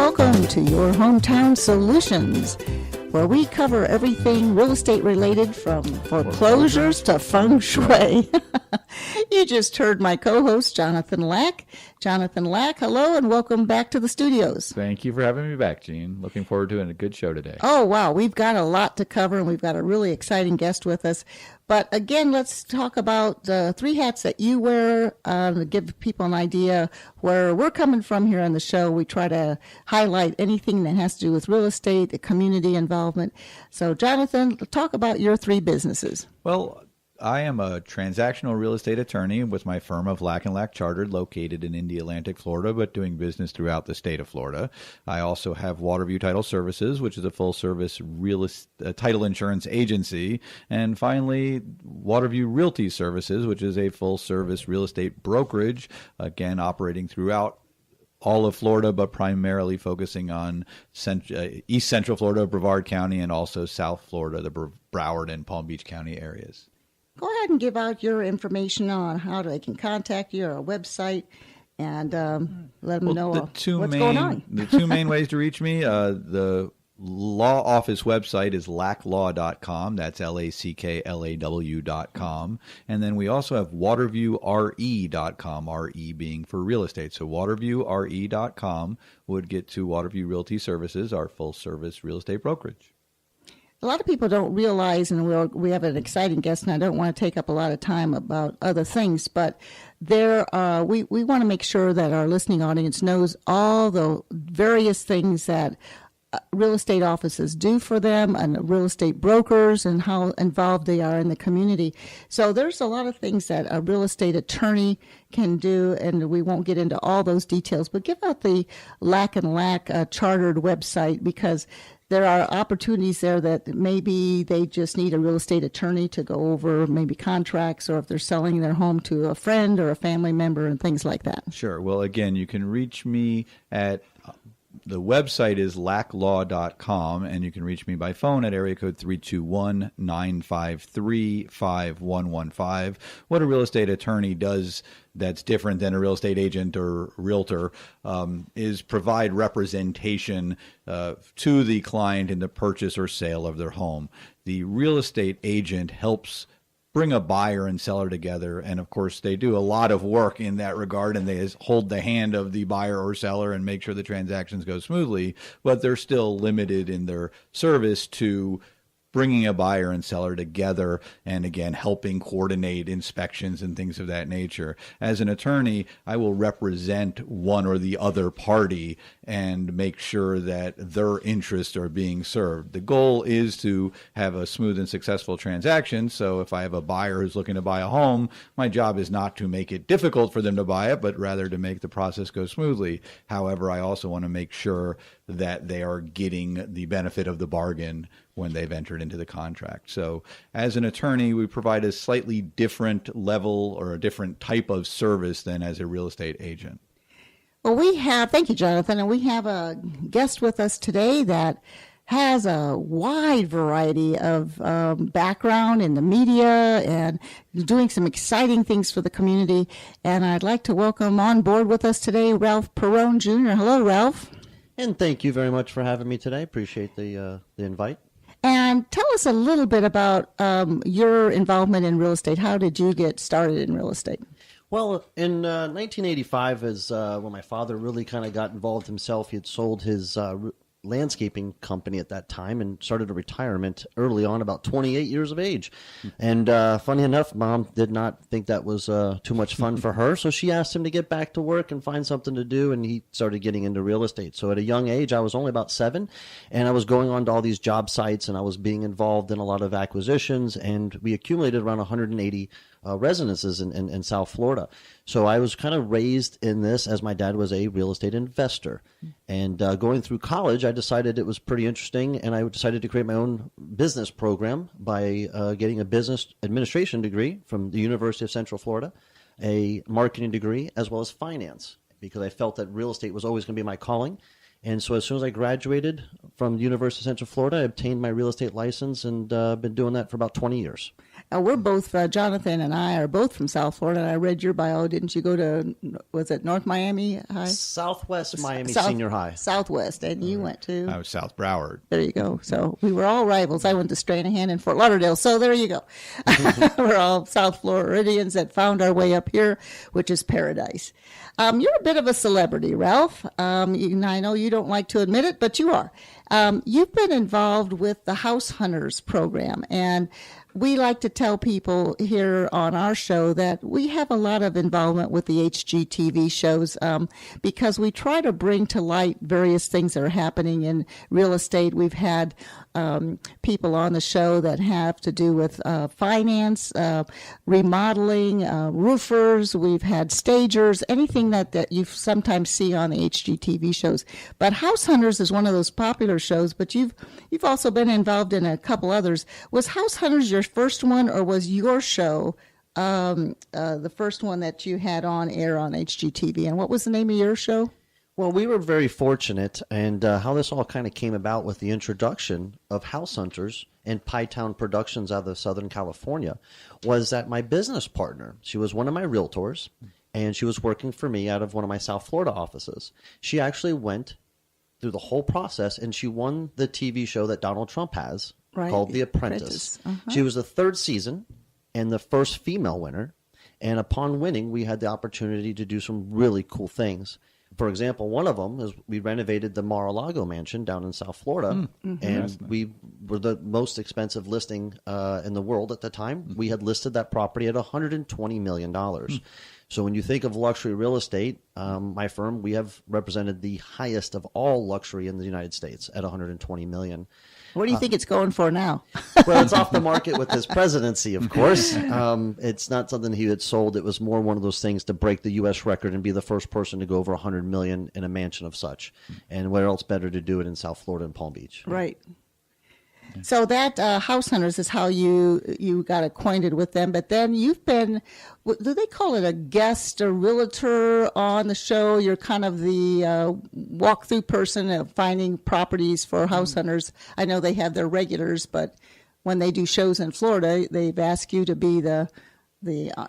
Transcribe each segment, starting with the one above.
welcome to your Hometown Solutions, where we cover everything real estate related from foreclosures to Feng Shui. You just heard my co-host, Jonathan Lack. Jonathan Lack, hello, and welcome back to the studios. Thank you for having me back, Jean. Looking forward to doing a good show today. Oh, wow. We've got a lot to cover, and we've got a really exciting guest with us. But again, let's talk about the three hats that you wear to give people an idea where we're coming from here on the show. We try to highlight anything that has to do with real estate, the community involvement. So, Jonathan, talk about your three businesses. Well, I am a transactional real estate attorney with my firm of Lack & Lack Chartered, located in Indialantic, Florida, but doing business throughout the state of Florida. I also have Waterview Title Services, which is a full-service title insurance agency. And finally, Waterview Realty Services, which is a full-service real estate brokerage, again, operating throughout all of Florida, but primarily focusing on East Central Florida, Brevard County, and also South Florida, the Broward and Palm Beach County areas. Go ahead and give out your information on how they can contact you, or a website, and let them know what's going on. The two main ways to reach me, the law office website is lacklaw.com. That's LACKLAW.com. And then we also have waterviewre.com, RE being for real estate. So waterviewre.com would get to Waterview Realty Services, our full-service real estate brokerage. A lot of people don't realize, and we have an exciting guest, and I don't want to take up a lot of time about other things, but we want to make sure that our listening audience knows all the various things that real estate offices do for them, and real estate brokers, and how involved they are in the community. So there's a lot of things that a real estate attorney can do, and we won't get into all those details, but give out the Lack & Lack chartered website, because there are opportunities there that maybe they just need a real estate attorney to go over maybe contracts, or if they're selling their home to a friend or a family member and things like that. Sure. Well, again, you can reach me at the website is lacklaw.com, and you can reach me by phone at area code 321-953-5115. What a real estate attorney does that's different than a real estate agent or realtor is provide representation to the client in the purchase or sale of their home. The real estate agent helps bring a buyer and seller together, and of course they do a lot of work in that regard, and they hold the hand of the buyer or seller and make sure the transactions go smoothly, but they're still limited in their service to bringing a buyer and seller together, and again, helping coordinate inspections and things of that nature. As an attorney, I will represent one or the other party and make sure that their interests are being served. The goal is to have a smooth and successful transaction. So if I have a buyer who's looking to buy a home, my job is not to make it difficult for them to buy it, but rather to make the process go smoothly. However, I also want to make sure that they are getting the benefit of the bargain when they've entered into the contract. So as an attorney, we provide a slightly different level or a different type of service than as a real estate agent. Well, thank you, Jonathan, and we have a guest with us today that has a wide variety of background in the media and doing some exciting things for the community. And I'd like to welcome on board with us today Ralph Perrone Jr. Hello, Ralph. And thank you very much for having me today. Appreciate the invite. And tell us a little bit about your involvement in real estate. How did you get started in real estate? Well, in 1985 is when my father really kind of got involved himself. He had sold his landscaping company at that time and started a retirement early on, about 28 years of age. And funny enough, Mom did not think that was too much fun for her, so she asked him to get back to work and find something to do, and he started getting into real estate. So at a young age, I was only about 7, and I was going on to all these job sites, and I was being involved in a lot of acquisitions, and we accumulated around 180 residences in South Florida. So I was kind of raised in this, as my dad was a real estate investor. And going through college, I decided it was pretty interesting, and I decided to create my own business program by getting a business administration degree from the University of Central Florida, a marketing degree, as well as finance, because I felt that real estate was always going to be my calling. And so as soon as I graduated from the University of Central Florida, I obtained my real estate license and been doing that for about 20 years. We're both, Jonathan and I are both from South Florida. I read your bio. Didn't you go to, was it North Miami High? Southwest Miami Senior High. Southwest, and you went to? I was South Broward. There you go. So we were all rivals. I went to Stranahan and Fort Lauderdale. So there you go. We're all South Floridians that found our way up here, which is paradise. You're a bit of a celebrity, Ralph. I know you don't like to admit it, but you are. You've been involved with the House Hunters program, and we like to tell people here on our show that we have a lot of involvement with the HGTV shows because we try to bring to light various things that are happening in real estate. We've had people on the show that have to do with finance, remodeling, roofers. We've had stagers, anything that you sometimes see on the HGTV shows. But House Hunters is one of those popular shows, but you've also been involved in a couple others. Was House Hunters your first one, or was your show the first one that you had on air on HGTV? And what was the name of your show? Well, we were very fortunate, and how this all kind of came about with the introduction of House Hunters and Pie Town Productions out of Southern California was that my business partner, she was one of my realtors, and she was working for me out of one of my South Florida offices. She actually went through the whole process, and she won the TV show that Donald Trump has called The Apprentice. She was the third season and the first female winner, and upon winning, we had the opportunity to do some really cool things. For example, one of them is we renovated the Mar-a-Lago mansion down in South Florida, and we were the most expensive listing in the world at the time. We had listed that property at $120 million. So when you think of luxury real estate, my firm, we have represented the highest of all luxury in the United States at $120 million. What do you think it's going for now? Well, it's off the market with his presidency, of course. It's not something he had sold. It was more one of those things to break the U.S. record and be the first person to go over $100 million in a mansion of such. And where else better to do it in South Florida and Palm Beach? Right. So that House Hunters is how you got acquainted with them. But then you've been, do they call it a guest or realtor on the show? You're kind of the walkthrough person of finding properties for House Hunters. I know they have their regulars, but when they do shows in Florida, they've asked you to be the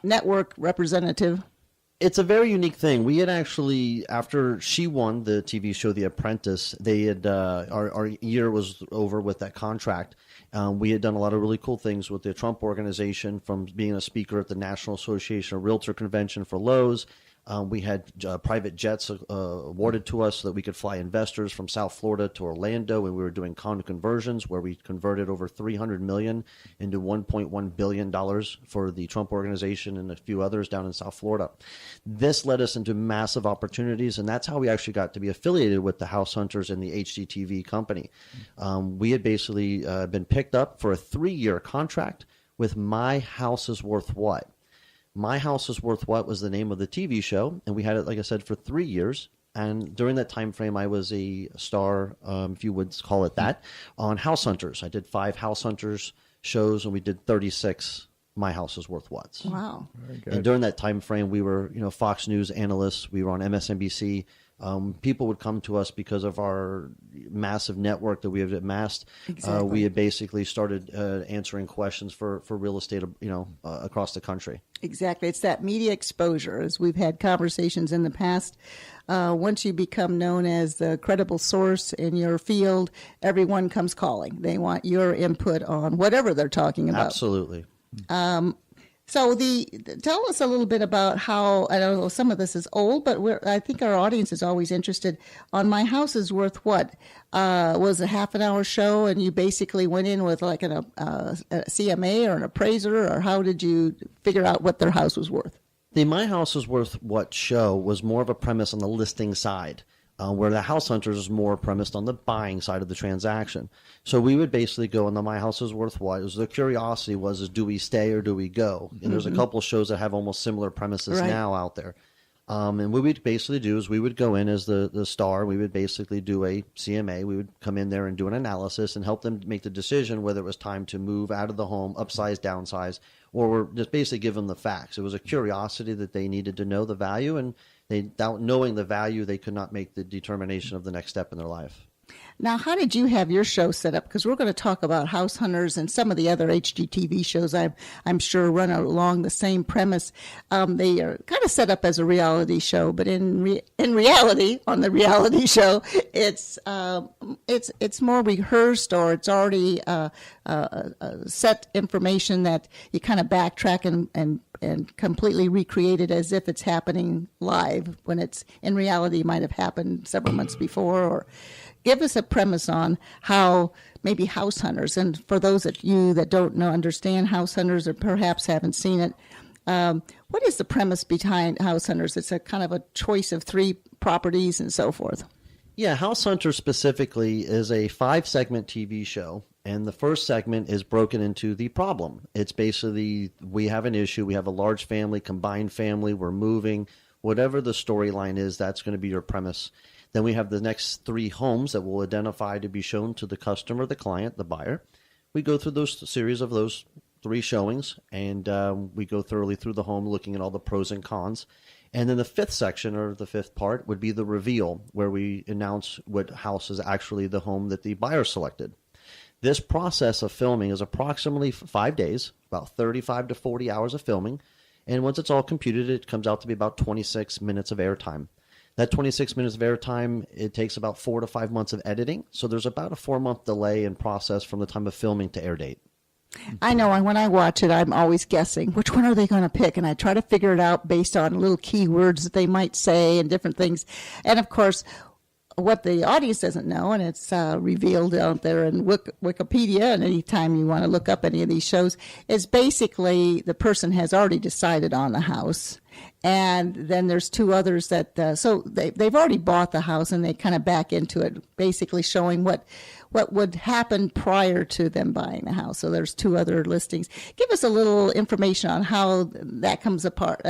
network representative. It's a very unique thing. We had actually, after she won the TV show The Apprentice, they had our year was over with that contract. We had done a lot of really cool things with the Trump organization, from being a speaker at the National Association of Realtor Convention for Lowe's. We had private jets awarded to us so that we could fly investors from South Florida to Orlando, and we were doing condo conversions where we converted over $300 million into $1.1 billion for the Trump organization and a few others down in South Florida. This led us into massive opportunities, and that's how we actually got to be affiliated with the House Hunters and the HGTV company. We had basically been picked up for a 3-year contract with My House is Worth What? My House is Worth What was the name of the TV show, and we had it, like I said, for 3 years. And during that time frame, I was a star, if you would call it that, on House Hunters. I did 5 House Hunters shows, and we did 36 My House is Worth What's. Wow. Very good. And during that time frame, we were, Fox News analysts. We were on MSNBC. People would come to us because of our massive network that we have amassed. Exactly. We had basically started answering questions for real estate, across the country. Exactly. It's that media exposure. As we've had conversations in the past, once you become known as the credible source in your field, everyone comes calling. They want your input on whatever they're talking about. Absolutely. So tell us a little bit about how, I don't know, some of this is old, but I think our audience is always interested on My House is Worth What? Was a half an hour show, and you basically went in with like a CMA or an appraiser, or how did you figure out what their house was worth? The My House is Worth What show was more of a premise on the listing side, where the House Hunters is more premised on the buying side of the transaction. So we would basically go on the My House is Worth What? The curiosity was do we stay or do we go? And there's a couple shows that have almost similar premises now out there. And what we'd basically do is we would go in as the star. We would basically do a CMA. We would come in there and do an analysis and help them make the decision whether it was time to move out of the home, upsize, downsize, or just basically give them the facts. It was a curiosity that they needed to know the value, and without knowing the value, they could not make the determination of the next step in their life. Now, how did you have your show set up? Because we're going to talk about House Hunters and some of the other HGTV shows I'm sure run along the same premise. They are kind of set up as a reality show, but in reality, on the reality show, it's more rehearsed, or it's already set information that you kind of backtrack and completely recreate it as if it's happening live, when it's in reality might have happened several months before. Or give us a premise on how maybe House Hunters, and for those of you that don't understand House Hunters or perhaps haven't seen it, what is the premise behind House Hunters? It's a kind of a choice of 3 properties and so forth. Yeah, House Hunters specifically is a 5-segment TV show. And the first segment is broken into the problem. It's basically, we have an issue. We have a large family, combined family. We're moving. Whatever the storyline is, that's going to be your premise. Then we have the next 3 homes that we'll identify to be shown to the customer, the client, the buyer. We go through those series of those 3 showings, and we go thoroughly through the home, looking at all the pros and cons. And then the 5th section, or the 5th part, would be the reveal, where we announce what house is actually the home that the buyer selected. This process of filming is approximately 5 days, about 35 to 40 hours of filming. And once it's all computed, it comes out to be about 26 minutes of airtime. That 26 minutes of airtime, it takes about 4 to 5 months of editing. So there's about a 4-month delay in process from the time of filming to air date. I know, and when I watch it, I'm always guessing, which one are they going to pick? And I try to figure it out based on little keywords that they might say and different things. And, of course, what the audience doesn't know, and it's revealed out there in Wikipedia, and anytime you want to look up any of these shows, is basically the person has already decided on the house. And then there's 2 others that, so they've already bought the house, and they kind of back into it, basically showing what would happen prior to them buying the house. So there's 2 other listings. Give us a little information on how that comes apart.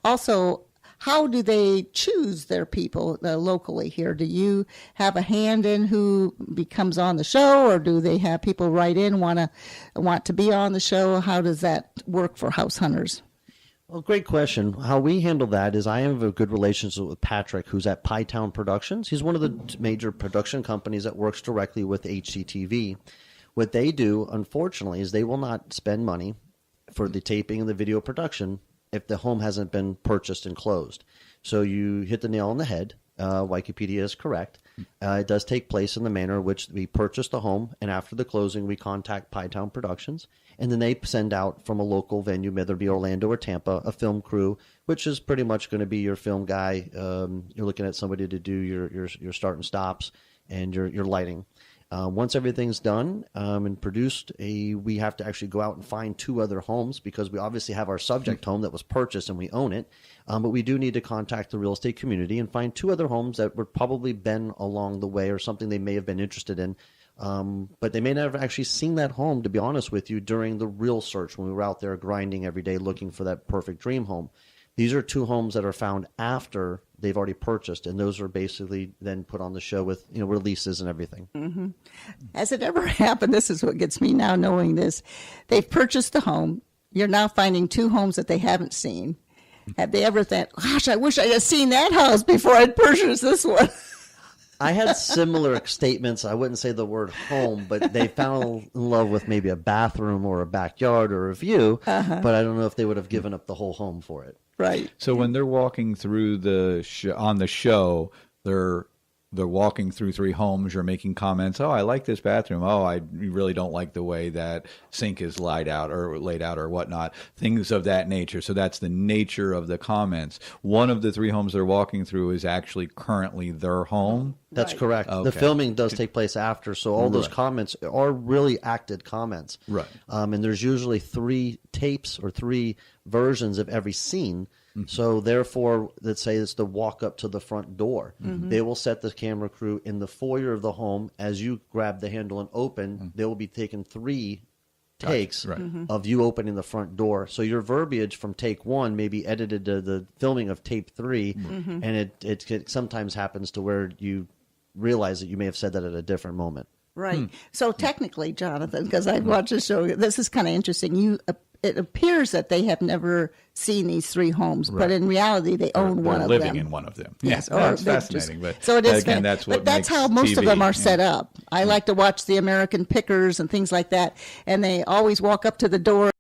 Also, how do they choose their people locally here? Do you have a hand in who becomes on the show, or do they have people write in want to be on the show? How does that work for House Hunters? Well, great question. How we handle that is I have a good relationship with Patrick, who's at Pie Town Productions. He's one of the major production companies that works directly with HGTV. What they do, unfortunately, is they will not spend money for the taping and the video production if the home hasn't been purchased and closed. So you hit the nail on the head. Wikipedia is correct. It does take place in the manner in which we purchase the home, and after the closing, we contact Pie Town Productions, and then they send out from a local venue, whether it be Orlando or Tampa, a film crew, which is pretty much going to be your film guy. You're looking at somebody to do your start and stops and your lighting. Once everything's done and produced, we have to actually go out and find 2 other homes, because we obviously have our subject home that was purchased and we own it. But we do need to contact the real estate community and find 2 other homes that were probably been along the way, or something they may have been interested in. But they may never actually seen that home, to be honest with you, during the real search when we were out there grinding every day looking for that perfect dream home. These are 2 homes that are found after they've already purchased, and those are basically then put on the show with releases and everything. Mm-hmm. Has it ever happened? This is what gets me now knowing this. They've purchased the home. You're now finding 2 homes that they haven't seen. Have they ever thought, gosh, I wish I had seen that house before I'd purchased this one? I had similar statements. I wouldn't say the word home, but they fell in love with maybe a bathroom or a backyard or a view, but I don't know if they would have given up the whole home for it. Right. So when they're walking through on the show, they're walking through 3 homes. You're making comments. Oh, I like this bathroom. Oh, I really don't like the way that sink is laid out or whatnot. Things of that nature. So that's the nature of the comments. One of the 3 homes they're walking through is actually currently their home. That's Right. correct. Okay. The filming does take place after, so all those comments are really acted comments. Right. And there's usually 3 tapes or 3 versions of every scene. So therefore, let's say it's the walk up to the front door. They will set the camera crew in the foyer of the home. As you grab the handle and open, they will be taking 3 takes of you opening the front door. So your verbiage from take 1 may be edited to the filming of tape 3, and it sometimes happens to where you realize that you may have said that at a different moment. Right. So technically, Jonathan, because I watched the show, this is kind of interesting. You it appears that they have never seen these 3 homes, but in reality, they own one of them. Living in one of them. Yes, Yeah, that's fascinating. So it is. Again, that's what but that's makes how most of TV, them are set up. I like to watch the American Pickers and things like that, and they always walk up to the door.